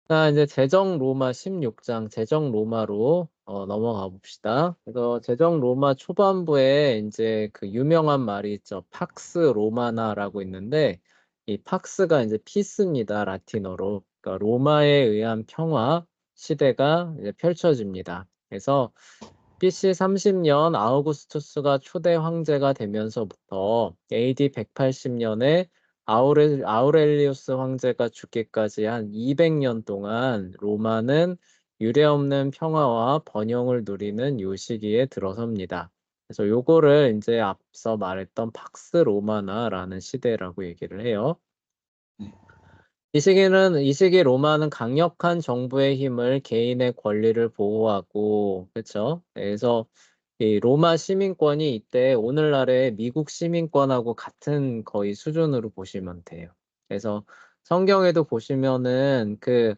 자, 이제 제정 로마 16장 제정 로마로 넘어가 봅시다. 그래서 제정 로마 초반부에 이제 그 유명한 말이 있죠. 팍스 로마나라고 있는데 이 팍스가 이제 피스입니다. 라틴어로. 그러니까 로마에 의한 평화 시대가 이제 펼쳐집니다. 그래서 BC 30년 아우구스투스가 초대 황제가 되면서부터 AD 180년에 아우렐리우스 황제가 죽기까지 한 200년 동안 로마는 유례없는 평화와 번영을 누리는 요 시기에 들어섭니다. 그래서 요거를 이제 앞서 말했던 팍스 로마나라는 시대라고 얘기를 해요. 네. 이 시기 로마는 강력한 정부의 힘을 개인의 권리를 보호하고, 그렇죠? 그래서 이 로마 시민권이 이때 오늘날의 미국 시민권하고 같은 거의 수준으로 보시면 돼요. 그래서 성경에도 보시면은 그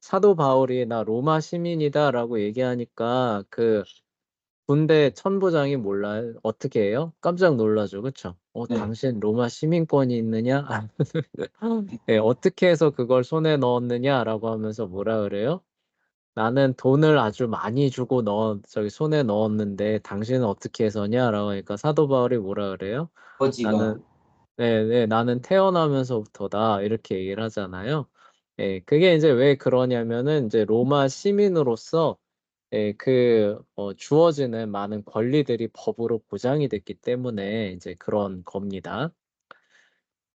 사도 바울이 나 로마 시민이다라고 얘기하니까 그 군대 천부장이 몰라요. 어떻게 해요? 깜짝 놀라죠. 그쵸? 네. 당신 로마 시민권이 있느냐? 네, 어떻게 해서 그걸 손에 넣었느냐라고 하면서 뭐라 그래요? 나는 돈을 아주 많이 주고 저기 손에 넣었는데 당신은 어떻게 해서냐라고 하니까 사도 바울이 뭐라 그래요? 아버지가 나는 나는 태어나면서부터다 이렇게 얘기를 하잖아요. 그게 이제 왜 그러냐면은 이제 로마 시민으로서 주어지는 많은 권리들이 법으로 보장이 됐기 때문에 이제 그런 겁니다.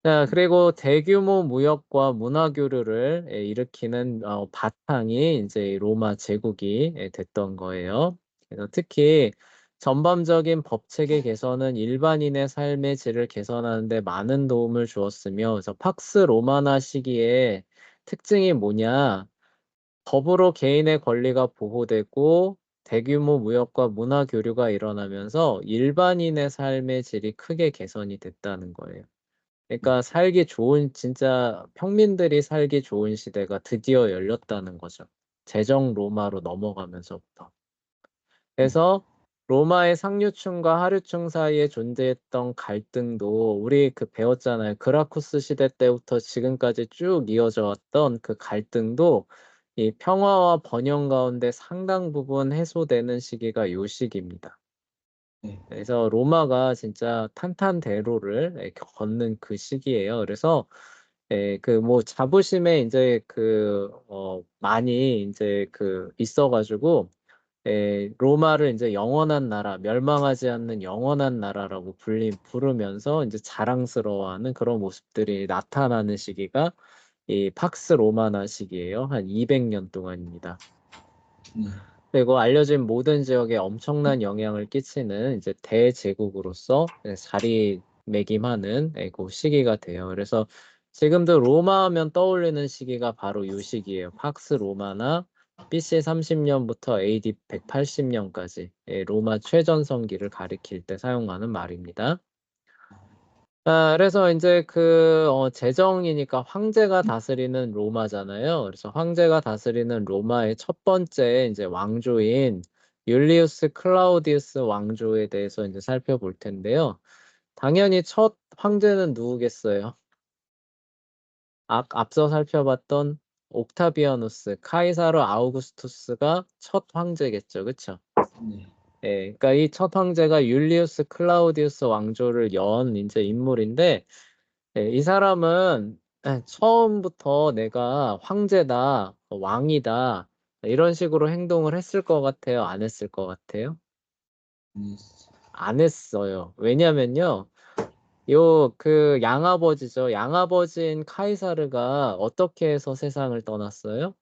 자, 그리고 대규모 무역과 문화 교류를 일으키는 바탕이 이제 로마 제국이 됐던 거예요. 그래서 특히 전반적인 법 체계 개선은 일반인의 삶의 질을 개선하는 데 많은 도움을 주었으며, 그래서 팍스 로마나 시기에 특징이 뭐냐? 법으로 개인의 권리가 보호되고 대규모 무역과 문화 교류가 일어나면서 일반인의 삶의 질이 크게 개선이 됐다는 거예요. 그러니까 살기 좋은, 진짜 평민들이 살기 좋은 시대가 드디어 열렸다는 거죠. 제정 로마로 넘어가면서부터. 네. 그래서 로마의 상류층과 하류층 사이에 존재했던 갈등도 우리 그 배웠잖아요. 그라쿠스 시대 때부터 지금까지 쭉 이어져 왔던 그 갈등도 이 평화와 번영 가운데 상당 부분 해소되는 시기가 요 시기입니다. 네. 그래서 로마가 진짜 탄탄대로를 걷는 그 시기예요. 그래서 그 뭐 자부심에 이제 많이 이제 있어가지고 로마를 이제 영원한 나라, 멸망하지 않는 영원한 나라라고 부르면서 이제 자랑스러워하는 그런 모습들이 나타나는 시기가 이 팍스 로마나 시기예요. 한 200년 동안입니다. 네. 그리고 알려진 모든 지역에 엄청난 영향을 끼치는 이제 대제국으로서 자리매김하는 그 시기가 돼요. 그래서 지금도 로마 하면 떠올리는 시기가 바로 이 시기예요. 팍스 로마나 BC 30년부터 AD 180년까지 로마 최전성기를 가리킬 때 사용하는 말입니다. 그래서 이제 제정이니까 황제가 다스리는 로마잖아요. 그래서 황제가 다스리는 로마의 첫 번째 이제 왕조인 율리우스 클라우디우스 왕조에 대해서 이제 살펴볼 텐데요. 당연히 첫 황제는 누구겠어요? 앞서 살펴봤던 옥타비아누스, 카이사르 아우구스투스가 첫 황제겠죠. 그쵸? 네. 그러니까 이 첫 황제가 율리우스 클라우디우스 왕조를 연 이제 인물인데 이 사람은 처음부터 내가 황제다, 왕이다, 이런 식으로 행동을 했을 것 같아요? 안 했을 것 같아요? 네. 안 했어요. 왜냐면요, 양아버지죠. 양아버지인 카이사르가 어떻게 해서 세상을 떠났어요?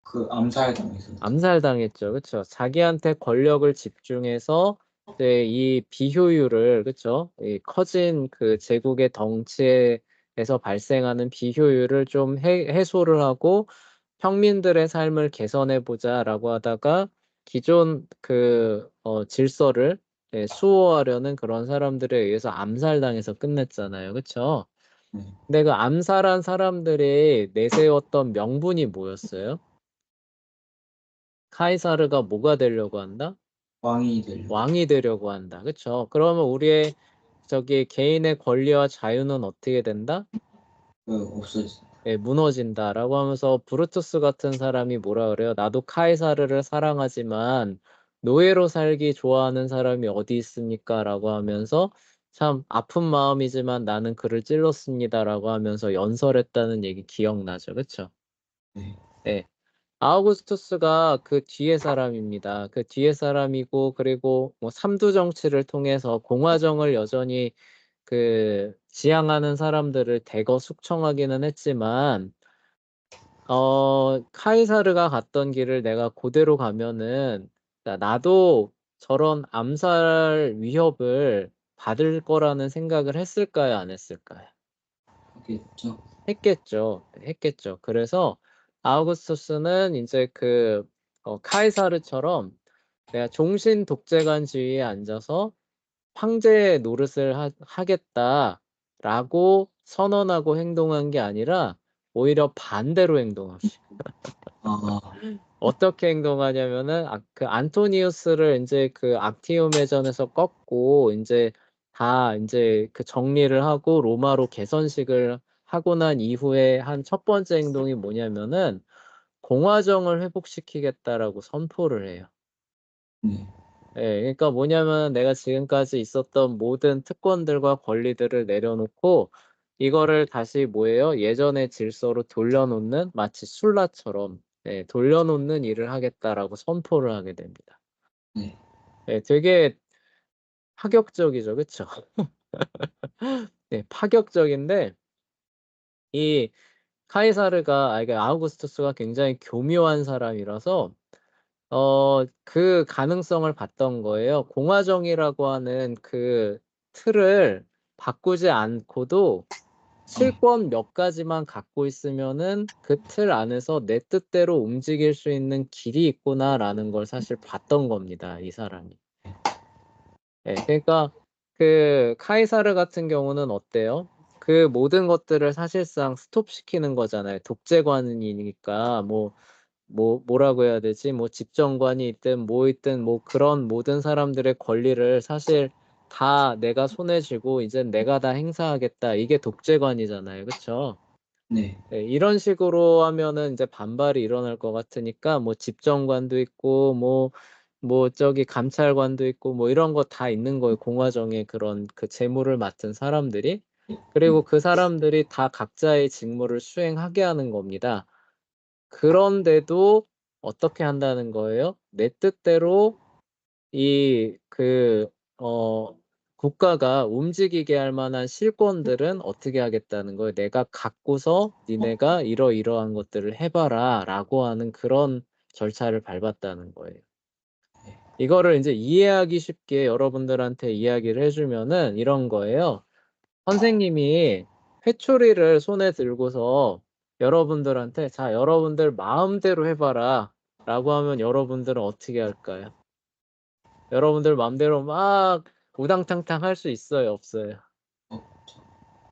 그 암살당했었죠. 암살당했죠. 그쵸? 자기한테 권력을 집중해서 이제 이 비효율을, 그쵸? 이 커진 그 제국의 덩치에서 발생하는 비효율을 좀 해소를 하고 평민들의 삶을 개선해 보자라고 하다가 기존 질서를 수호하려는 그런 사람들에 의해서 암살당해서 끝냈잖아요. 그쵸? 네. 근데 그 암살한 사람들이 내세웠던 명분이 뭐였어요? 카이사르가 뭐가 되려고 한다? 왕이 되려고. 왕이 되려고 한다. 그쵸? 그러면 우리의 저기 개인의 권리와 자유는 어떻게 된다? 없어졌어요. 무너진다라고 하면서 브루투스 같은 사람이 뭐라 그래요? 나도 카이사르를 사랑하지만 노예로 살기 좋아하는 사람이 어디 있습니까? 라고 하면서 참 아픈 마음이지만 나는 그를 찔렀습니다라고 하면서 연설했다는 얘기 기억나죠? 그쵸? 네. 네. 아우구스투스가 그 뒤에 사람입니다. 그 뒤에 사람이고 그리고 뭐 삼두 정치를 통해서 공화정을 여전히 지향하는 사람들을 대거 숙청하기는 했지만 카이사르가 갔던 길을 내가 그대로 가면은 나도 저런 암살 위협을 받을 거라는 생각을 했을까요? 안 했을까요? 하겠죠. 했겠죠. 그래서 아우구스투스는 이제 카이사르처럼 내가 종신 독재관주의에 앉아서 황제의 노릇을 하겠다라고 선언하고 행동한 게 아니라 오히려 반대로 행동합니다. 아, 어떻게 행동하냐면은 그 안토니우스를 이제 그 악티움 해전에서 꺾고 이제 다 이제 그 정리를 하고 로마로 개선식을 하고 난 이후에 한 첫 번째 행동이 뭐냐면은 공화정을 회복시키겠다라고 선포를 해요. 네. 예, 그러니까 뭐냐면 내가 지금까지 있었던 모든 특권들과 권리들을 내려놓고 이거를 다시 뭐예요? 예전의 질서로 돌려놓는 마치 술라처럼 돌려놓는 일을 하겠다라고 선포를 하게 됩니다. 네. 예, 되게 파격적이죠, 그쵸? 네, 파격적인데 이 이게 아우구스투스가 굉장히 교묘한 사람이라서 그 가능성을 봤던 거예요. 공화정이라고 하는 그 틀을 바꾸지 않고도 실권 몇 가지만 갖고 있으면은 그 틀 안에서 내 뜻대로 움직일 수 있는 길이 있구나라는 걸 사실 봤던 겁니다, 이 사람이. 그러니까 그 카이사르 같은 경우는 어때요? 그 모든 것들을 사실상 스톱시키는 거잖아요. 독재관이니까 뭐라고 해야 되지? 뭐 집정관이 있든 뭐 있든 뭐 그런 모든 사람들의 권리를 사실 다 내가 손에 쥐고 이제 내가 다 행사하겠다. 이게 독재관이잖아요. 그쵸? 네. 이런 식으로 하면은 이제 반발이 일어날 것 같으니까 뭐 집정관도 있고 뭐 저기 감찰관도 있고 뭐 이런 거 다 있는 거예요. 공화정의 그런 그 재무를 맡은 사람들이. 그리고 그 사람들이 다 각자의 직무를 수행하게 하는 겁니다. 그런데도 어떻게 한다는 거예요? 내 뜻대로 이 국가가 움직이게 할 만한 실권들은 어떻게 하겠다는 거예요? 내가 갖고서 니네가 이러이러한 것들을 해봐라라고 하는 그런 절차를 밟았다는 거예요. 이거를 이제 이해하기 쉽게 여러분들한테 이야기를 해주면은 이런 거예요. 선생님이 회초리를 손에 들고서 여러분들한테 자, 여러분들 마음대로 해봐라 라고 하면 여러분들은 어떻게 할까요? 여러분들 마음대로 막 우당탕탕 할 수 있어요, 없어요?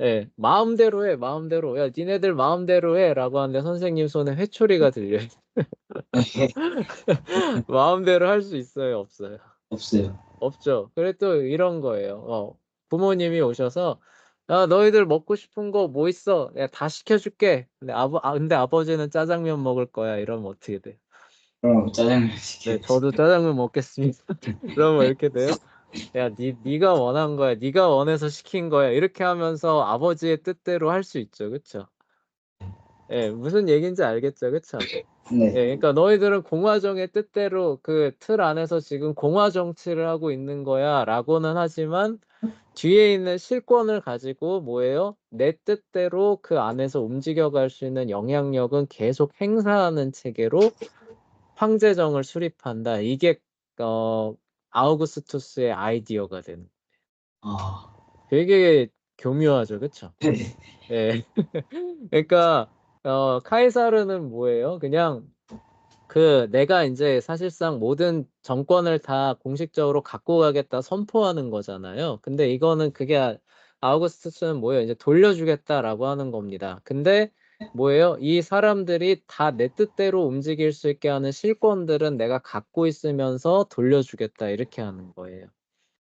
예, 마음대로 해, 마음대로. 야, 니네들 마음대로 해 라고 하는데 선생님 손에 회초리가 들려요. 마음대로 할 수 있어요, 없어요? 없어요. 없죠. 그래 또 이런 거예요. 부모님이 오셔서 야, 너희들 먹고 싶은 거 뭐 있어? 내가 다 시켜줄게. 근데 아버지는 짜장면 먹을 거야. 이러면 어떻게 돼요? 그럼 짜장면 네, 시켜야지. 저도 짜장면 먹겠습니다. 그러면 이렇게 돼요? 야, 네가 원한 거야. 네가 원해서 시킨 거야. 이렇게 하면서 아버지의 뜻대로 할 수 있죠. 그쵸? 예, 무슨 얘기인지 알겠죠? 그쵸? 네. 그러니까 너희들은 공화정의 뜻대로 그 틀 안에서 지금 공화 정치를 하고 있는 거야라고는 하지만 뒤에 있는 실권을 가지고 뭐예요? 내 뜻대로 그 안에서 움직여갈 수 있는 영향력은 계속 행사하는 체계로 황제정을 수립한다. 이게 어, 아우구스투스의 아이디어가 되는. 아, 되게 교묘하죠, 그쵸? 네. 예. 그러니까 카이사르는 뭐예요? 그냥 내가 이제 사실상 모든 정권을 다 공식적으로 갖고 가겠다 선포하는 거잖아요. 근데 이거는 아우구스투스는 뭐예요? 이제 돌려주겠다라고 하는 겁니다. 근데 뭐예요? 이 사람들이 다 내 뜻대로 움직일 수 있게 하는 실권들은 내가 갖고 있으면서 돌려주겠다 이렇게 하는 거예요.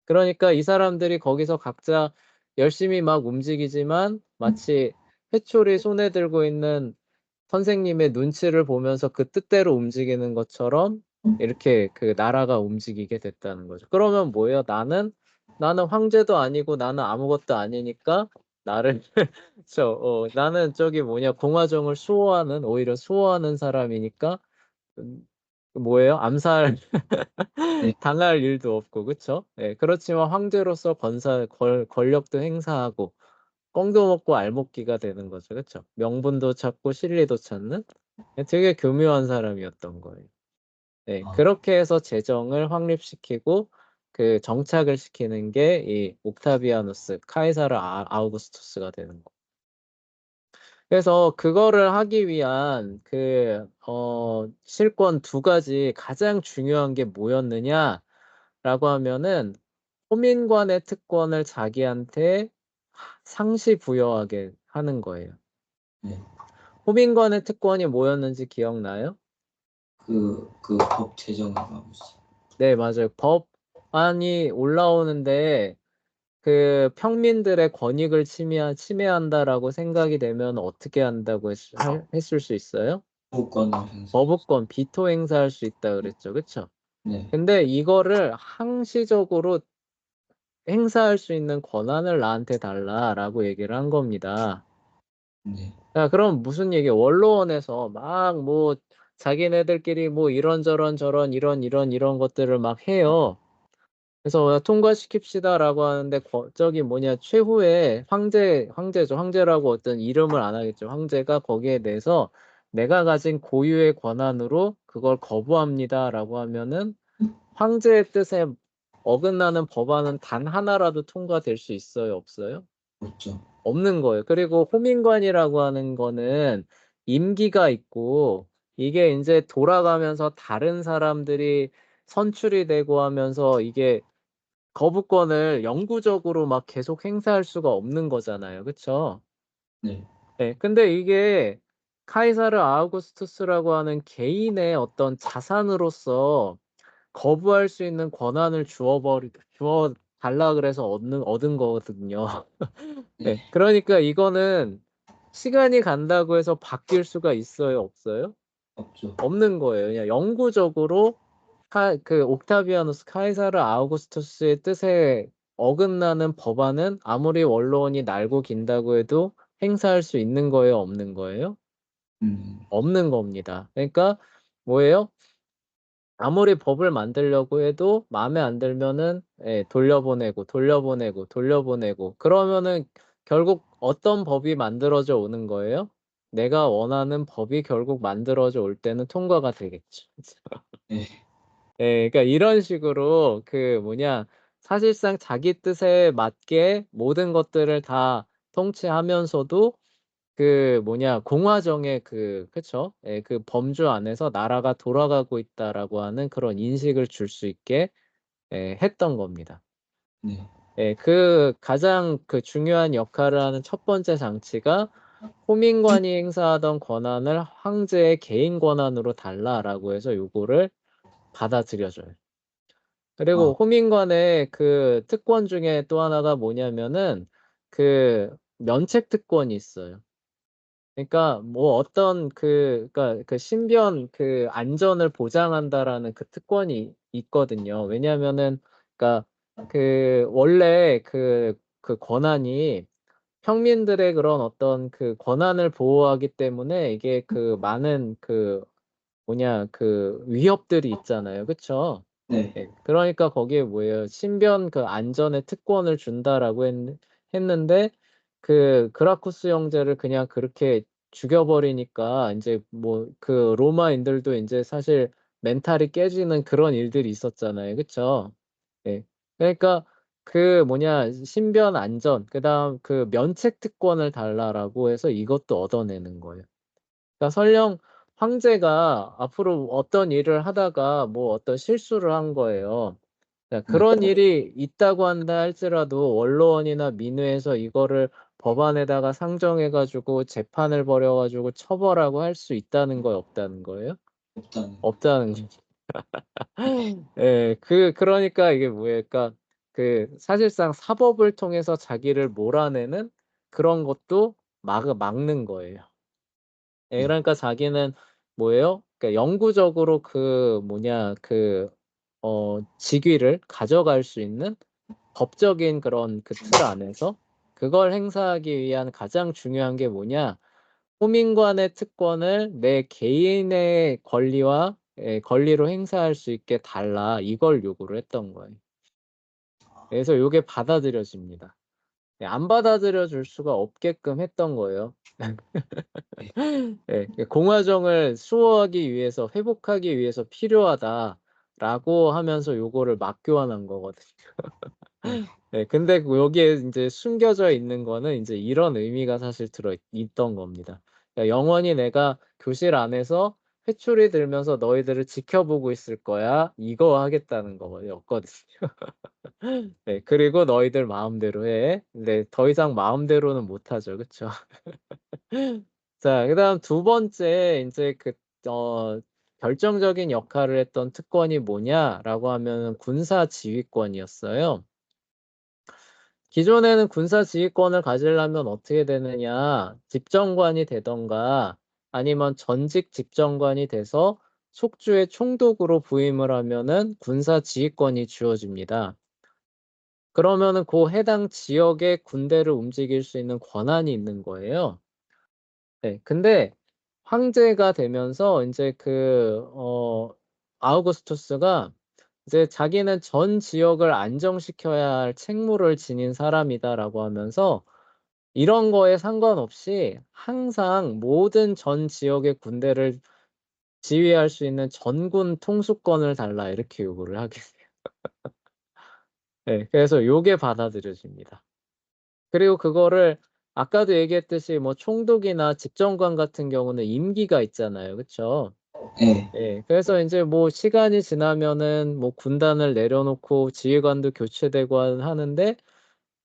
그러니까 이 사람들이 거기서 각자 열심히 막 움직이지만 마치 회초리 손에 들고 있는 선생님의 눈치를 보면서 그 뜻대로 움직이는 것처럼 이렇게 그 나라가 움직이게 됐다는 거죠. 그러면 뭐예요? 나는 황제도 아니고 나는 아무것도 아니니까 나를 나는 저기 뭐냐 공화정을 오히려 수호하는 사람이니까 뭐예요? 암살 네. 당할 일도 없고 그쵸? 예. 그렇지만 황제로서 권력도 행사하고 껌도 먹고 알먹기가 되는 거죠. 그쵸? 명분도 찾고 실리도 찾는 되게 교묘한 사람이었던 거예요. 네. 아, 그렇게 해서 재정을 확립시키고 그 정착을 시키는 게 이 옥타비아누스 카이사르 아우구스투스가 되는 거. 그래서 그거를 하기 위한 실권 두 가지 가장 중요한 게 뭐였느냐라고 하면은 호민관의 특권을 자기한테 상시 부여하게 하는 거예요. 네. 호민관의 특권이 뭐였는지 기억나요? 법 제정을 하고 있어요. 네, 맞아요. 법안이 올라오는데 그 평민들의 권익을 침해한다라고 생각이 되면 어떻게 한다고 했을 수 있어요? 소유권을 행사했어요. 거부권, 비토 행사할 수 있다 그랬죠. 그쵸? 네. 근데 이거를 항시적으로 행사할 수 있는 권한을 나한테 달라라고 얘기를 한 겁니다. 네. 자, 그럼 무슨 얘기예요? 원로원에서 막 뭐 자기네들끼리 뭐 이런저런 저런 이런 것들을 막 해요. 그래서 통과시킵시다라고 하는데 저기 뭐냐 최후의 황제죠. 황제라고 어떤 이름을 안 하겠죠. 황제가 거기에 대해서 내가 가진 고유의 권한으로 그걸 거부합니다라고 하면은 황제의 뜻에 어긋나는 법안은 단 하나라도 통과될 수 있어요, 없어요? 없죠. 없는 거예요. 그리고 호민관이라고 하는 거는 임기가 있고 이게 이제 돌아가면서 다른 사람들이 선출이 되고 하면서 이게 거부권을 영구적으로 막 계속 행사할 수가 없는 거잖아요. 그쵸? 네. 네. 근데 이게 카이사르 아우구스투스라고 하는 개인의 어떤 자산으로서 거부할 수 있는 권한을 주어 달라 그래서 얻은 거거든요. 네. 네. 그러니까 이거는 시간이 간다고 해서 바뀔 수가 있어요, 없어요? 없죠. 없는 거예요. 그냥 영구적으로 옥타비아누스 카이사르 아우구스투스의 뜻에 어긋나는 법안은 아무리 원로원이 날고 긴다고 해도 행사할 수 있는 거예요, 없는 거예요? 없는 겁니다. 그러니까 뭐예요? 아무리 법을 만들려고 해도 마음에 안 들면은 돌려보내고 그러면은 결국 어떤 법이 만들어져 오는 거예요? 내가 원하는 법이 결국 만들어져 올 때는 통과가 되겠죠. 네. 예, 그러니까 이런 식으로 사실상 자기 뜻에 맞게 모든 것들을 다 통치하면서도 공화정의 그쵸? 예, 그 범주 안에서 나라가 돌아가고 있다라고 하는 그런 인식을 줄 수 있게 했던 겁니다. 네. 예, 가장 중요한 역할을 하는 첫 번째 장치가 호민관이 행사하던 권한을 황제의 개인 권한으로 달라라고 해서 요거를 받아들여줘요. 그리고 아, 호민관의 특권 중에 또 하나가 뭐냐면은 면책 특권이 있어요. 그러니까 뭐 어떤 그러니까 신변 안전을 보장한다라는 특권이 있거든요. 왜냐하면은 그러니까 원래 권한이 평민들의 그런 어떤 권한을 보호하기 때문에 이게 많은 위협들이 있잖아요. 그쵸? 네. 예. 그러니까 거기에 뭐예요? 신변 안전에 특권을 준다라고 했는데 그라쿠스 형제를 그냥 그렇게 죽여버리니까 인제 뭐 로마인들도 인제 사실 멘탈이 깨지는 그런 일들이 있었잖아요. 그쵸? 예. 그러니까 신변 안전 그다음 면책 특권을 달라라고 해서 이것도 얻어내는 거예요. 그러니까 설령 황제가 앞으로 어떤 일을 하다가 뭐 어떤 실수를 한 거예요. 자, 네. 그런 일이 있다고 한다 할지라도 원로원이나 민회에서 이거를 법안에다가 상정해 가지고 재판을 벌여 가지고 처벌하고 할 수 있다는 거예요, 없다는 거예요? 없다는. 없다는 거죠. 예. 그러니까 이게 뭐예요? 그러니까 사실상 사법을 통해서 자기를 몰아내는 그런 것도 막는 거예요. 예, 네. 그러니까 자기는 뭐예요? 그러니까 영구적으로 직위를 가져갈 수 있는 법적인 그런 그 틀 안에서 그걸 행사하기 위한 가장 중요한 게 뭐냐? 호민관의 특권을 내 개인의 권리로 행사할 수 있게 달라. 이걸 요구를 했던 거예요. 그래서 요게 받아들여집니다. 예, 안 받아들여 줄 수가 없게끔 했던 거예요. 네. 예. 공화정을 수호하기 위해서 회복하기 위해서 필요하다라고 하면서 요거를 막 교환한 거거든요. 네. 네. 근데 여기에 인제 숨겨져 있는 거는 인제 이런 의미가 사실 있던 겁니다. 그러니까 영원히 내가 교실 안에서 회초리 들면서 너희들을 지켜보고 있을 거야. 이거 하겠다는 였거든요. 네. 그리고 너희들 마음대로 해. 근데 더 이상 마음대로는 못 하죠. 그쵸? 자, 그다음 두 번째 인제 결정적인 역할을 했던 특권이 뭐냐라고 하면은 군사 지휘권이었어요. 기존에는 군사 지휘권을 가지려면 어떻게 되느냐. 집정관이 되든가 아니면 전직 집정관이 돼서 속주의 총독으로 부임을 하면은 군사 지휘권이 주어집니다. 그러면은 해당 지역의 군대를 움직일 수 있는 권한이 있는 거예요. 네. 근데 황제가 되면서 인제 아우구스투스가 이제 자기는 전 지역을 안정시켜야 할 책무를 지닌 사람이다라고 하면서 이런 거에 상관없이 항상 모든 전 지역의 군대를 지휘할 수 있는 전군 통수권을 달라 이렇게 요구를 하게 돼요. 네. 그래서 요게 받아들여집니다. 그리고 그거를 아까도 얘기했듯이 뭐 총독이나 집정관 같은 경우는 임기가 있잖아요. 그쵸? 네. 예. 그래서 인제 뭐 시간이 지나면은 뭐 군단을 내려놓고 지휘관도 교체되고 하는데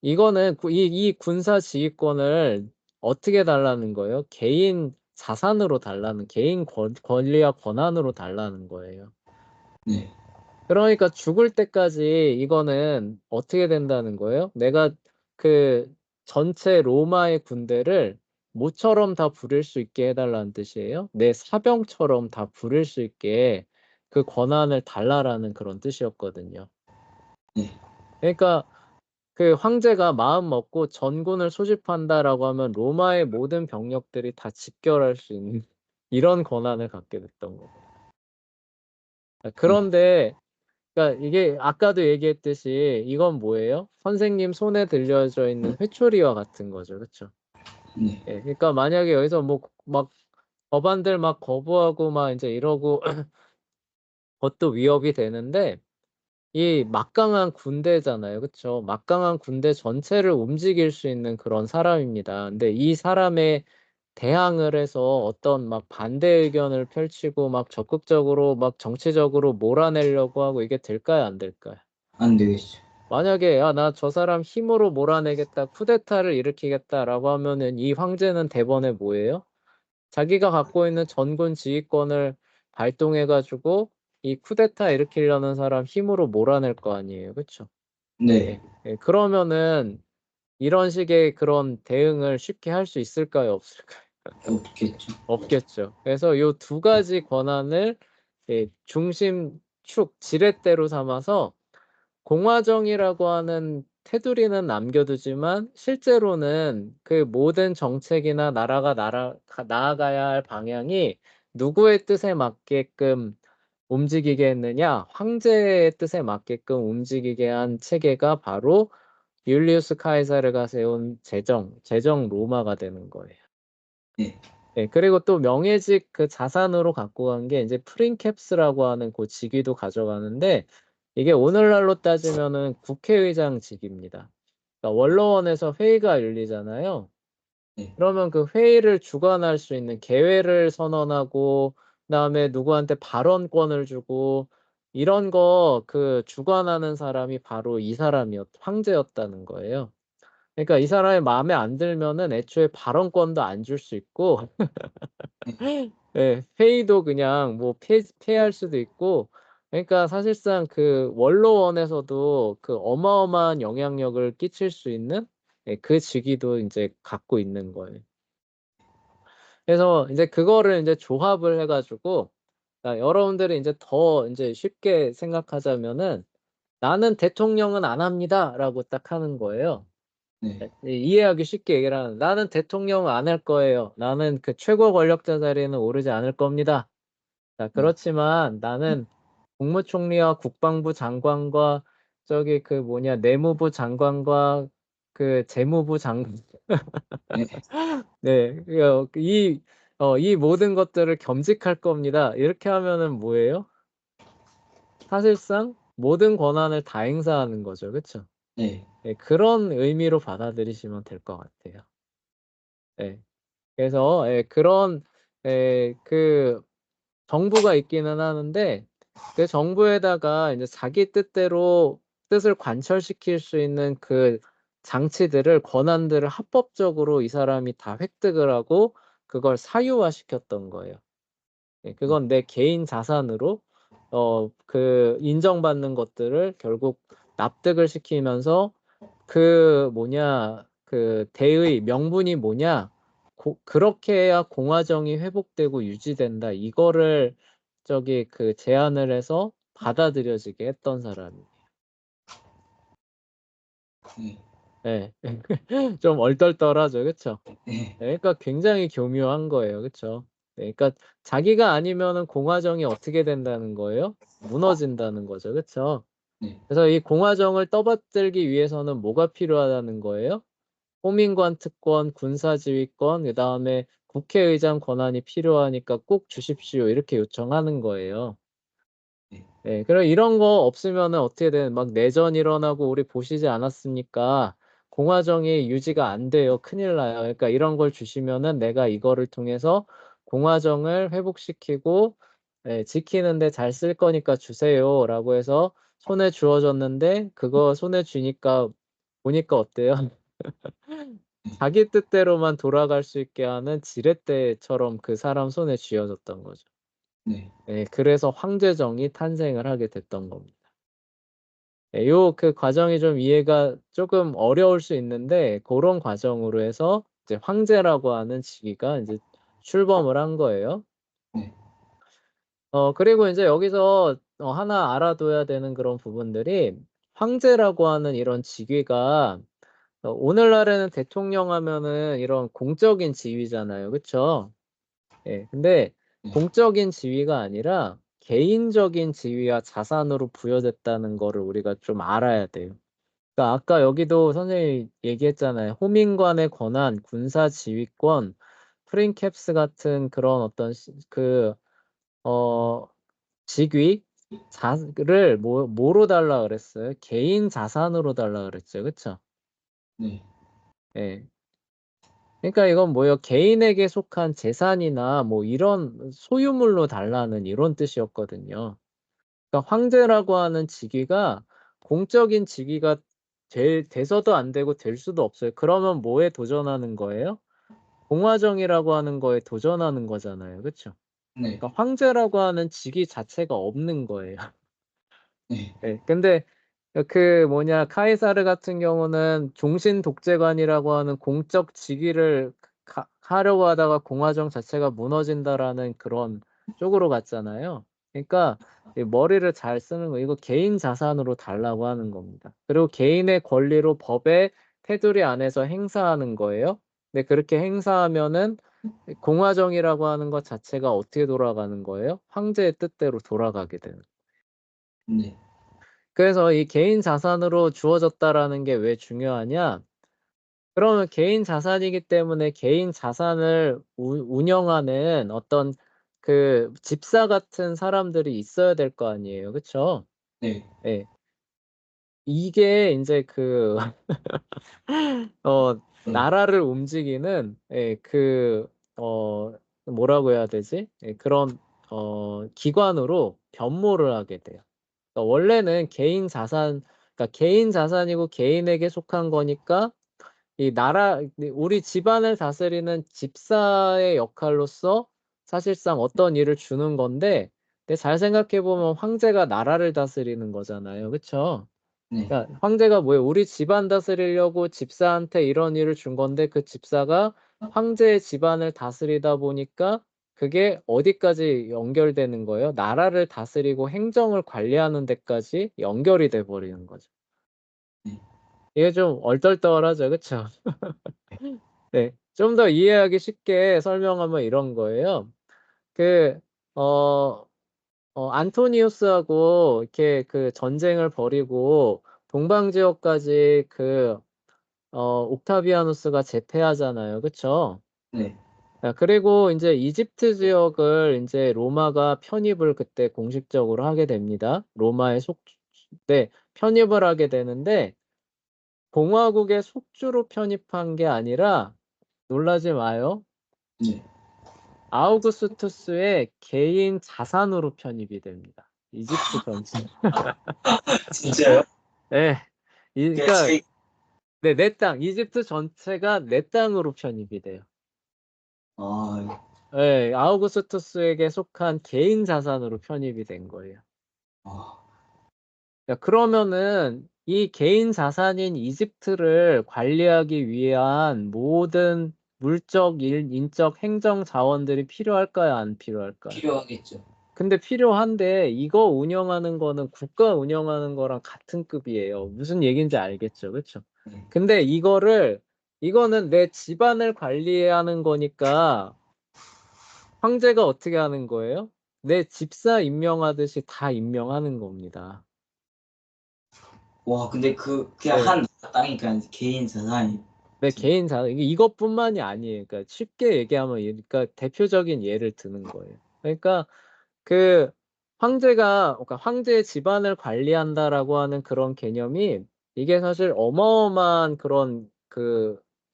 이거는 이 군사 지휘권을 어떻게 달라는 거예요? 개인 자산으로 달라는 개인 권리와 권한으로 달라는 거예요. 네. 그러니까 죽을 때까지 이거는 어떻게 된다는 거예요? 내가 그 전체 로마의 군대를 모처럼 다 부릴 수 있게 해 달라는 뜻이에요. 내 사병처럼 다 부릴 수 있게 그 권한을 달라라는 그런 뜻이었거든요. 네. 그러니까 그 황제가 마음 먹고 전군을 소집한다라고 하면 로마의 모든 병력들이 다 집결할 수 있는 이런 권한을 갖게 됐던 거고. 네. 그런데 그러니까 이게 아까도 얘기했듯이 이건 뭐예요? 선생님 손에 들려져 있는 회초리와 같은 거죠. 그쵸? 네. 예. 그러니까 만약에 여기서 뭐 막 법안들 막 거부하고 막 인제 이러고 그것도 위협이 되는데 이 막강한 군대잖아요. 그쵸? 막강한 군대 전체를 움직일 수 있는 그런 사람입니다. 근데 이 사람에 대항을 해서 어떤 막 반대 의견을 펼치고 막 적극적으로 막 정치적으로 몰아내려고 하고 이게 될까요? 안 될까요? 안 되겠죠. 만약에 '야 나 저 사람 힘으로 몰아내겠다. 쿠데타를 일으키겠다.'라고 하면은 이 황제는 대번에 뭐예요? 자기가 갖고 있는 전군 지휘권을 발동해 가지고 이 쿠데타 일으키려는 사람 힘으로 몰아낼 거 아니에요. 그쵸? 네. 예. 예. 그러면은 이런 식의 그런 대응을 쉽게 할 수 있을까요? 없을까요? 없겠죠. 없겠죠. 그래서 요 두 가지 권한을 중심축 지렛대로 삼아서 공화정이라고 하는 테두리는 남겨두지만 실제로는 그 모든 정책이나 나라가 나아가야 할 방향이 누구의 뜻에 맞게끔 움직이게 했느냐? 황제의 뜻에 맞게끔 움직이게 한 체계가 바로 율리우스 카이사르가 세운 제정 로마가 되는 거예요. 네. 네. 그리고 또 명예직 그 자산으로 갖고 간 게 인제 프린캡스라고 하는 직위도 가져가는데 이게 오늘날로 따지면은 국회의장직입니다. 그러니까 원로원에서 회의가 열리잖아요. 네. 그러면 그 회의를 주관할 수 있는 개회를 선언하고 그다음에 누구한테 발언권을 주고 이런 거 주관하는 사람이 바로 이 황제였다는 거예요. 그러니까 이 사람이 마음에 안 들면은 애초에 발언권도 안 줄 수 있고 네. 예. 회의도 그냥 뭐 폐할 수도 있고 그러니까 사실상 원로원에서도 어마어마한 영향력을 끼칠 수 있는 그 직위도 인제 갖고 있는 거예요. 그래서 이제 그거를 이제 조합을 해가지고 여러분들이 이제 더 이제 쉽게 생각하자면은 나는 대통령은 안 합니다라고 딱 하는 거예요. 네. 이해하기 쉽게 얘기를 하는 나는 대통령은 안 할 거예요. 나는 그 최고 권력자 자리에는 오르지 않을 겁니다. 자, 네. 그렇지만 나는 국무총리와 국방부 장관과 저기 그 뭐냐 내무부 장관과 그 재무부 장관 네. 네, 이 모든 것들을 겸직할 겁니다. 이렇게 하면은 뭐예요? 사실상 모든 권한을 다 행사하는 거죠. 그쵸? 네. 네, 그런 의미로 받아들이시면 될 것 같아요. 네. 그래서 그런 그 정부가 있기는 하는데 그 정부에다가 이제 자기 뜻대로 뜻을 관철시킬 수 있는 그 장치들을 권한들을 합법적으로 이 사람이 다 획득을 하고 그걸 사유화시켰던 거예요. 그건 내 개인 자산으로 그 인정받는 것들을 결국 납득을 시키면서 그 뭐냐 그 대의 명분이 뭐냐 그렇게 해야 공화정이 회복되고 유지된다. 이거를 저기 그 제안을 해서 받아들여지게 했던 사람이에요. 네. 네. 좀 얼떨떨하죠, 그쵸? 네. 그러니까 굉장히 교묘한 거예요, 그쵸? 그러니까 자기가 아니면은 공화정이 어떻게 된다는 거예요? 무너진다는 거죠, 그쵸? 네. 그래서 이 공화정을 떠받들기 위해서는 뭐가 필요하다는 거예요? 호민관 특권, 군사지휘권, 그 다음에 국회의장 권한이 필요하니까 꼭 주십시오. 이렇게 요청하는 거예요. 네. 네, 그럼 이런 거 없으면은 어떻게 되는, 막 내전 일어나고 우리 보시지 않았습니까? 공화정이 유지가 안 돼요. 큰일 나요. 그러니까 이런 걸 주시면은 내가 이거를 통해서 공화정을 회복시키고 지키는데 잘 쓸 거니까 주세요. 라고 해서 손에 주어졌는데 그거 손에 주니까 보니까 어때요? 자기 뜻대로만 돌아갈 수 있게 하는 지렛대처럼 그 사람 손에 쥐어졌던 거죠. 네. 네, 그래서 황제정이 탄생을 하게 됐던 겁니다. 네, 요 그 과정이 좀 이해가 조금 어려울 수 있는데 그런 과정으로 해서 이제 황제라고 하는 직위가 이제 출범을 한 거예요. 네. 그리고 이제 여기서 하나 알아둬야 되는 그런 부분들이 황제라고 하는 이런 직위가 오늘날에는 대통령 하면은 이런 공적인 지위잖아요. 그쵸? 예, 근데 네. 공적인 지위가 아니라 개인적인 지위와 자산으로 부여됐다는 거를 우리가 좀 알아야 돼요. 그러니까 아까 여기도 선생님이 얘기했잖아요. 호민관의 권한, 군사 지휘권, 프린캡스 같은 그런 어떤 어, 직위, 를 뭐로 달라 그랬어요? 개인 자산으로 달라 그랬죠. 그쵸? 네. 예. 그러니까 이건 뭐예요? 개인에게 속한 재산이나 뭐 이런 소유물로 달라는 이런 뜻이었거든요. 그러니까 황제라고 하는 직위가 공적인 직위가 돼서도 안 되고 될 수도 없어요. 그러면 뭐에 도전하는 거예요? 공화정이라고 하는 거에 도전하는 거잖아요. 그렇죠? 네. 그러니까 황제라고 하는 직위 자체가 없는 거예요. 네. 네, 근데 그 뭐냐 카이사르 같은 경우는 종신 독재관이라고 하는 공적 직위를 하려고 하다가 공화정 자체가 무너진다라는 그런 쪽으로 갔잖아요. 그러니까 이 머리를 잘 쓰는 거 이거 개인 자산으로 달라고 하는 겁니다. 그리고 개인의 권리로 법의 테두리 안에서 행사하는 거예요. 근데 그렇게 행사하면은 공화정이라고 하는 것 자체가 어떻게 돌아가는 거예요? 황제의 뜻대로 돌아가게 되는. 네. 그래서 이 개인 자산으로 주어졌다라는 게 왜 중요하냐? 그러면 개인 자산이기 때문에 개인 자산을 운영하는 어떤 그 집사 같은 사람들이 있어야 될 거 아니에요. 그쵸? 네. 예. 이게 이제 그, 어, 네. 나라를 움직이는, 뭐라고 해야 되지? 그런, 기관으로 변모를 하게 돼요. 그러니까 원래는 그러니까 개인 자산이고 개인에게 속한 거니까 우리 집안을 다스리는 집사의 역할로서 사실상 어떤 일을 주는 건데, 근데 잘 생각해 보면 황제가 나라를 다스리는 거잖아요. 그쵸? 네. 그러니까 황제가 뭐예요? 우리 집안 다스리려고 집사한테 이런 일을 준 건데 그 집사가 황제의 집안을 다스리다 보니까 그게 어디까지 연결되는 거예요? 나라를 다스리고 행정을 관리하는 데까지 연결이 돼 버리는 거죠. 네. 이게 좀 얼떨떨하죠. 그쵸? 네. 좀 더 이해하기 쉽게 설명하면 이런 거예요. 그 어 안토니우스하고 이렇게 그 전쟁을 벌이고 동방 지역까지 옥타비아누스가 제패하잖아요. 그쵸? 네. 그리고 인제 이집트 지역을 인제 로마가 편입을 그때 공식적으로 하게 됩니다. 로마의 속주 네. 편입을 하게 되는데 공화국의 속주로 편입한 게 아니라 놀라지 마요. 네. 아우구스투스의 개인 자산으로 편입이 됩니다. 이집트 전체. 진짜요? 예. 그게 그러니까 제 네 내 땅 이집트 전체가 내 땅으로 편입이 돼요. 아. 예. 아우구스투스에게 속한 개인 자산으로 편입이 된 거예요. 아. 그러면은 이 개인 자산인 이집트를 관리하기 위한 모든 물적, 인적, 행정 자원들이 필요할까요? 안 필요할까요? 필요하겠죠. 근데 필요한데 이거 운영하는 거는 국가 운영하는 거랑 같은 급이에요. 무슨 얘기인지 알겠죠? 그쵸? 네. 근데 이거는 내 집안을 관리하는 거니까 황제가 어떻게 하는 거예요? 내 집사 임명하듯이 다 임명하는 겁니다. 와 근데 그냥 네. 한 땅이니까 개인 자산이 내 진 개인 자 이게 이것뿐만이 아니에요. 그러니까 쉽게 얘기하면 그러니까 대표적인 예를 드는 거예요. 그러니까 그 그러니까 '황제의 집안을 관리한다.'라고 하는 그런 개념이 이게 사실 어마어마한 그런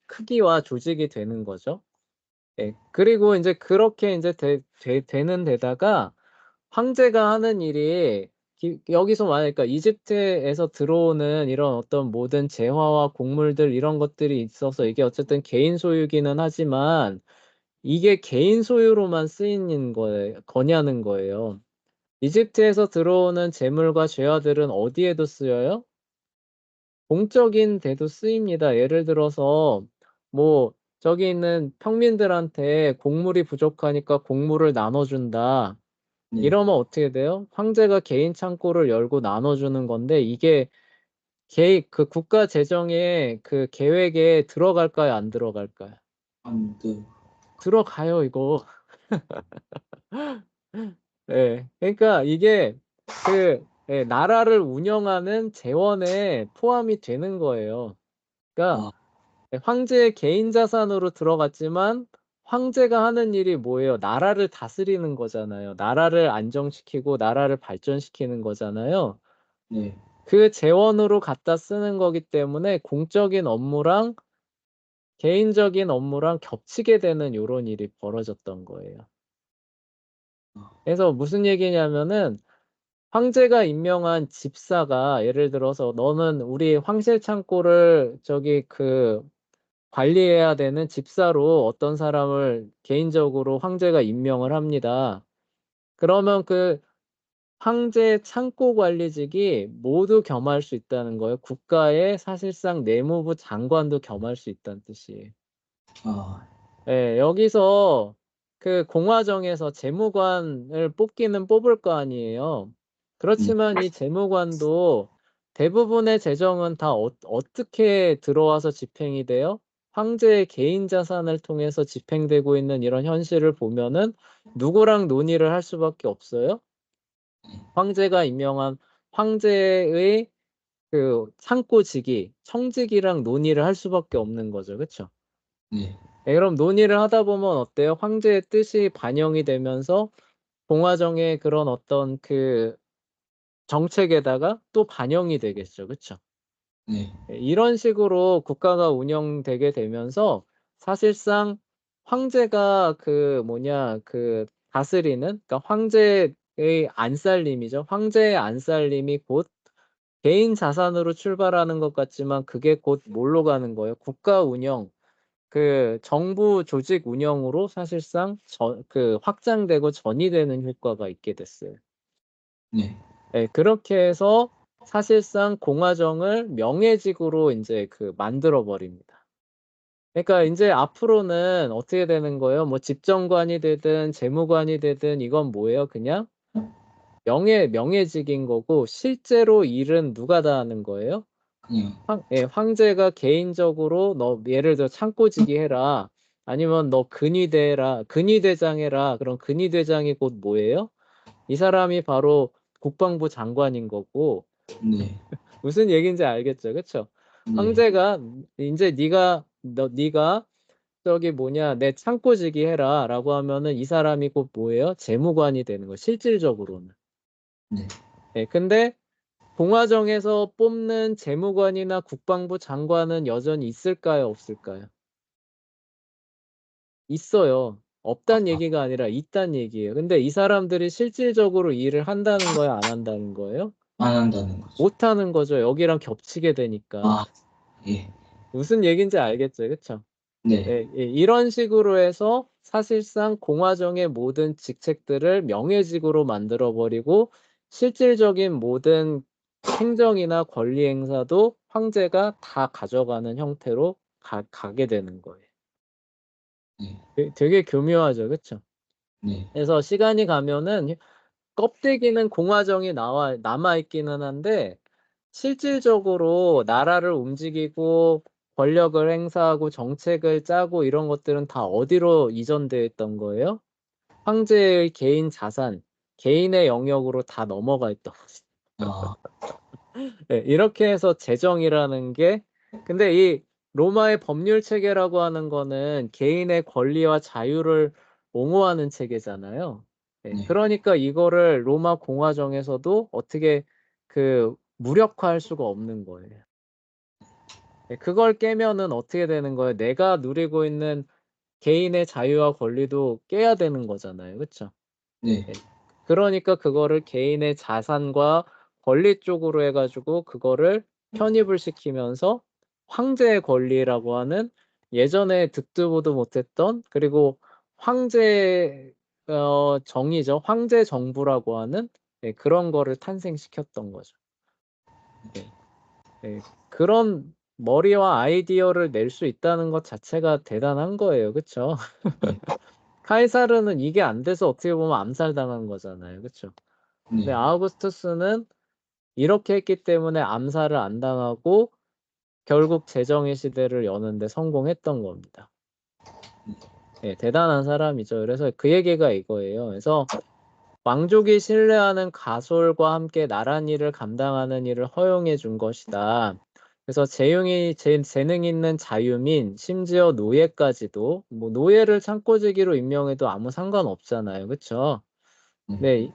크기와 조직이 되는 거죠. 예. 그리고 인제 그렇게 인제 되는 데다가 황제가 하는 일이 여기서 만약 그러니까 이집트에서 들어오는 이런 어떤 모든 재화와 곡물들 이런 것들이 있어서 이게 어쨌든 개인 소유기는 하지만 이게 개인 소유로만 쓰이는 거냐는 거예요. 이집트에서 들어오는 재물과 재화들은 어디에도 쓰여요? 공적인 데도 쓰입니다. 예를 들어서 뭐 저기 있는 평민들한테 곡물이 부족하니까 곡물을 나눠 준다. 네. 이러면 어떻게 돼요? 황제가 개인 창고를 열고 나눠 주는 건데 이게 국가 재정의 계획에 들어갈까요? 안 들어갈까요? 아무튼 들어가요 이거. 예. 그러니까 이게 나라를 운영하는 재원에 포함이 되는 거예요. 그러니까 아 황제의 개인 자산으로 들어갔지만 황제가 하는 일이 뭐예요? 나라를 다스리는 거잖아요. 나라를 안정시키고 나라를 발전시키는 거잖아요. 네. 그 재원으로 갖다 쓰는 거기 때문에 공적인 업무랑 개인적인 업무랑 겹치게 되는 요런 일이 벌어졌던 거예요. 아 그래서 무슨 얘기냐면은 황제가 임명한 집사가 예를 들어서 "너는 우리 황실 창고를 관리해야 되는 집사로 어떤 사람을 개인적으로 황제가 임명을 합니다." 그러면 황제 창고 관리직이 모두 겸할 수 있다는 거예요. 국가의 사실상 내무부 장관도 겸할 수 있다는 뜻이에요. 아 예. 여기서 공화정에서 재무관을 뽑기는 뽑을 거 아니에요. 네. 그렇지만 이 재무관도 대부분의 재정은 다 어떻게 들어와서 집행이 돼요? 황제의 개인 자산을 통해서 집행되고 있는 이런 현실을 보면은 누구랑 논의를 할 수밖에 없어요? 황제가 임명한 황제의 창고직이 청직이랑 논의를 할 수밖에 없는 거죠. 그쵸? 네. 예 그럼 논의를 하다 보면 어때요? 황제의 뜻이 반영이 되면서 공화정의 그런 어떤 정책에다가 또 반영이 되겠죠. 그쵸? 네. 예 이런 식으로 국가가 운영되게 되면서 사실상 황제가 다스리는 그러니까 황제의 안살림이죠. 황제의 안살림이 곧 개인 자산으로 출발하는 것 같지만 그게 곧 뭘로 가는 거예요? 국가 운영 정부 조직 운영으로 사실상 확장되고 전이되는 효과가 있게 됐어요. 네. 예 그렇게 해서 사실상 공화정을 명예직으로 인제 만들어 버립니다. 그러니까 인제 앞으로는 어떻게 되는 거예요? 뭐 집정관이 되든 재무관이 되든 이건 뭐예요? 그냥 명예직인 거고 실제로 일은 누가 다 하는 거예요? 그냥 황제가 개인적으로 "너 예를 들어 창고지기 해라." 아니면 "너 근위대 해라. 근위대장 해라." 그럼 근위대장이 곧 뭐예요? 이 사람이 바로 국방부 장관인 거고 네. 무슨 얘기인지 알겠죠? 그쵸? 네. 황제가 인제 "네가 저기 뭐냐 내 창고지기 해라."라고 하면은 이 사람이 곧 뭐예요? 재무관이 되는 거예요 실질적으로는. 네. 예 근데 공화정에서 뽑는 재무관이나 국방부 장관은 여전히 있을까요? 없을까요? 있어요. 없다는 아 얘기가 아니라 있다는 얘기예요. 근데 이 사람들이 실질적으로 일을 한다는 거예요? 안 한다는 거예요? 안 한다는 거죠. 못 하는 거죠. 여기랑 겹치게 되니까. 아 예. 무슨 얘기인지 알겠죠? 그쵸? 네. 예 이런 식으로 해서 사실상 공화정의 모든 직책들을 명예직으로 만들어 버리고 실질적인 모든 행정이나 권리 행사도 황제가 다 가져가는 형태로 가게 되는 거예요. 네. 되게 교묘하죠. 그쵸? 네. 그래서 시간이 가면은 껍데기는 공화정이 남아 있기는 한데 실질적으로 나라를 움직이고 권력을 행사하고 정책을 짜고 이런 것들은 다 어디로 이전되어 있던 거예요? 황제의 개인 자산, 개인의 영역으로 다 넘어가 있던 거죠. 아 네, 이렇게 해서 제정이라는 게 근데 이 로마의 법률 체계라고 하는 거는 개인의 권리와 자유를 옹호하는 체계잖아요. 예. 네. 그러니까 이거를 로마 공화정에서도 어떻게 무력화할 수가 없는 거예요. 예 그걸 깨면은 어떻게 되는 거예요? 내가 누리고 있는 개인의 자유와 권리도 깨야 되는 거잖아요. 그쵸? 네. 예. 그러니까 그거를 개인의 자산과 권리 쪽으로 해 가지고 그거를 편입을 시키면서 황제의 권리라고 하는 예전에 듣도 보도 못했던 그리고 황제 정의죠. 황제 정부라고 하는 예 그런 거를 탄생시켰던 거죠. 예. 예. 그런 머리와 아이디어를 낼 수 있다는 것 자체가 대단한 거예요. 그쵸? 네. 카이사르는 이게 안 돼서 어떻게 보면 암살당한 거잖아요. 그쵸? 근데 네. 아우구스투스는 이렇게 했기 때문에 암살을 안 당하고 결국 제정의 시대를 여는 데 성공했던 겁니다. 예 대단한 사람이죠. 그래서 그 얘기가 이거예요. 그래서 "왕족이 신뢰하는 가솔과 함께 나란 일을 감당하는 일을 허용해 준 것이다." 그래서 재능 있는 자유민 심지어 노예까지도 뭐 노예를 창고지기로 임명해도 아무 상관없잖아요. 그쵸? 네. 네.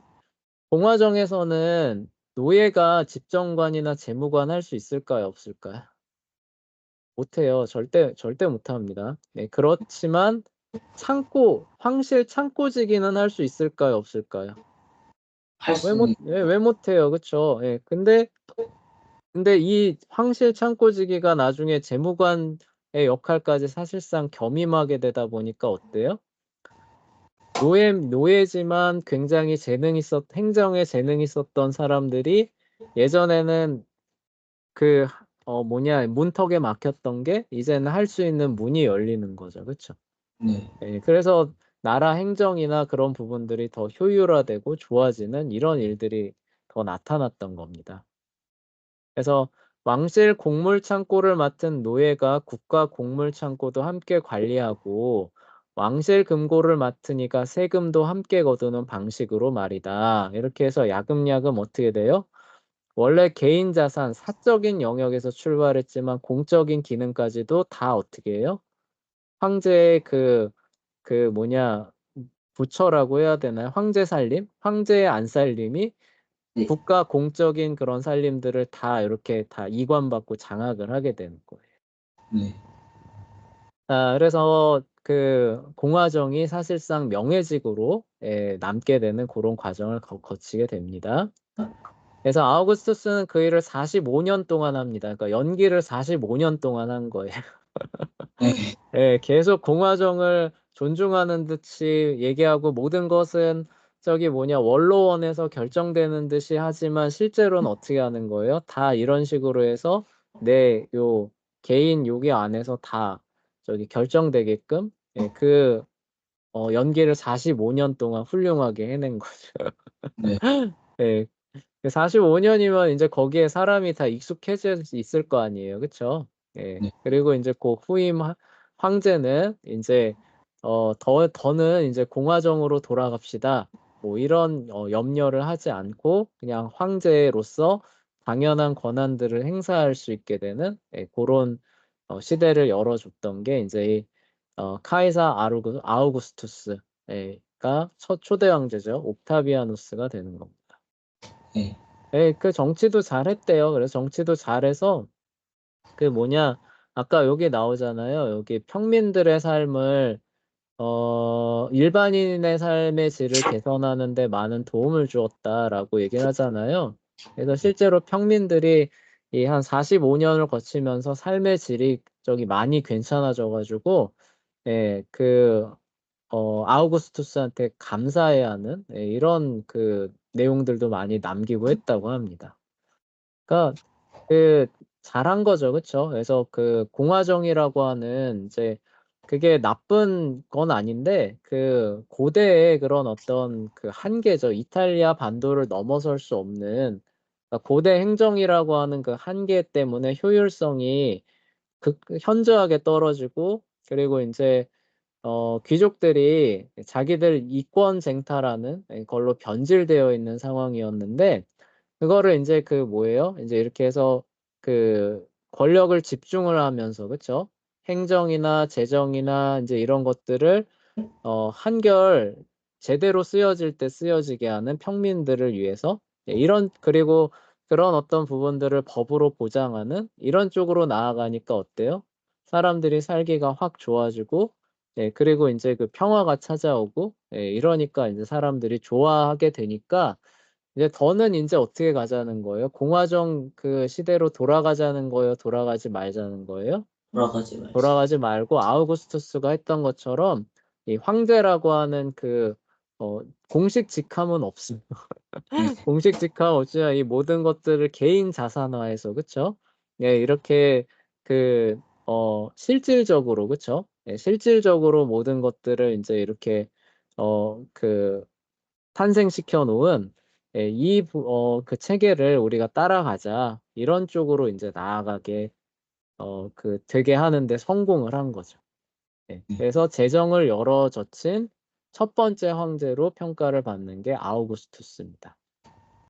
공화정에서는 노예가 집정관이나 재무관 할 수 있을까요? 없을까요? 못해요. 절대 못합니다. 네 그렇지만 황실 창고지기는 할 수 있을까요? 없을까요? 할 수는 왜 못해요. 그쵸? 예. 근데 이 황실 창고지기가 나중에 재무관의 역할까지 사실상 겸임하게 되다 보니까 어때요? 노예지만 굉장히 행정에 재능이 있었던 사람들이 예전에는 문턱에 막혔던 게 이제는 할 수 있는 문이 열리는 거죠. 그쵸? 네. 예. 그래서 나라 행정이나 그런 부분들이 더 효율화되고 좋아지는 이런 일들이 더 나타났던 겁니다. 그래서 왕실 곡물 창고를 맡은 노예가 국가 곡물 창고도 함께 관리하고 왕실 금고를 맡으니까 세금도 함께 거두는 방식으로 말이다. 이렇게 해서 야금야금 어떻게 돼요? 원래 개인 자산, 사적인 영역에서 출발했지만 공적인 기능까지도 다 어떻게 해요? 황제의 그 뭐냐 부처라고 해야 되나요? 황제 살림? 황제의 안살림이 네. 국가 공적인 그런 살림들을 다 이렇게 다 이관받고 장악을 하게 되는 거예요. 네. 그래서 공화정이 사실상 명예직으로 남게 되는 고런 과정을 거치게 됩니다. 그래서 아우구스투스는 그 일을 45년 동안 합니다. 그러니까 연기를 45년 동안 한 거예요. 네. 예. 계속 공화정을 존중하는 듯이 얘기하고 모든 것은 원로원에서 결정되는 듯이 하지만 실제로는 어떻게 하는 거예요? 다 이런 식으로 해서 내 개인 요기 안에서 다 저기 결정되게끔 그 연기를 45년 동안 훌륭하게 해낸 거죠. 네. 네. 45년이면 이제 거기에 사람이 다 익숙해져 있을 거 아니에요. 그쵸? 예. 네. 그리고 이제 그 후임 황제는 이제 더는 이제 공화정으로 돌아갑시다. 뭐 이런 염려를 하지 않고 그냥 황제로서 당연한 권한들을 행사할 수 있게 되는 그런 시대를 열어줬던 게 이제 카이사 아우구스투스가 첫 초대 황제죠. 옥타비아누스가 되는 겁니다. 네. 예, 그 정치도 잘했대요. 그래서 정치도 잘해서 그 뭐냐 아까 여기 나오잖아요. 여기 평민들의 삶을 일반인의 삶의 질을 개선하는 데 많은 도움을 주었다라고 얘기를 하잖아요. 그래서 실제로 평민들이 이 한 45년을 거치면서 삶의 질이 저기 많이 괜찮아져 가지고 예, 아우구스투스한테 감사해야 하는 이런 그 내용들도 많이 남기고 했다고 합니다. 그러니까 그 잘한 거죠, 그쵸? 그래서 그 공화정이라고 하는 이제 그게 나쁜 건 아닌데 그 고대의 그런 어떤 그 한계죠. 이탈리아 반도를 넘어설 수 없는 그러니까 고대 행정이라고 하는 그 한계 때문에 효율성이 현저하게 떨어지고 그리고 이제 귀족들이 자기들 이권 쟁탈하는 걸로 변질되어 있는 상황이었는데 그거를 이제 그 뭐예요? 이제 이렇게 해서 그 권력을 집중을 하면서 그쵸? 행정이나 재정이나 이제 이런 것들을 한결 제대로 쓰여질 때 쓰여지게 하는 평민들을 위해서 이런 그리고 그런 어떤 부분들을 법으로 보장하는 이런 쪽으로 나아가니까 어때요? 사람들이 살기가 확 좋아지고 그리고 이제 그 평화가 찾아오고 이러니까 이제 사람들이 좋아하게 되니까 이제 더는 이제 어떻게 가자는 거예요? 공화정 그 시대로 돌아가자는 거예요? 돌아가지 말자는 거예요? 돌아가지 말지. 돌아가지 말고 아우구스투스가 했던 것처럼 이 황제라고 하는 그 공식 직함은 없어요. 네. 공식 직함 없지만 이 모든 것들을 개인 자산화해서 그쵸? 예, 이렇게 그 실질적으로 그쵸? 예, 실질적으로 모든 것들을 이제 이렇게 그 탄생시켜 놓은 그 체계를 우리가 따라가자 이런 쪽으로 이제 나아가게 되게 하는데 성공을 한 거죠. 예. 네. 그래서 재정을 열어 젖힌 첫 번째 황제로 평가를 받는 게 아우구스투스입니다.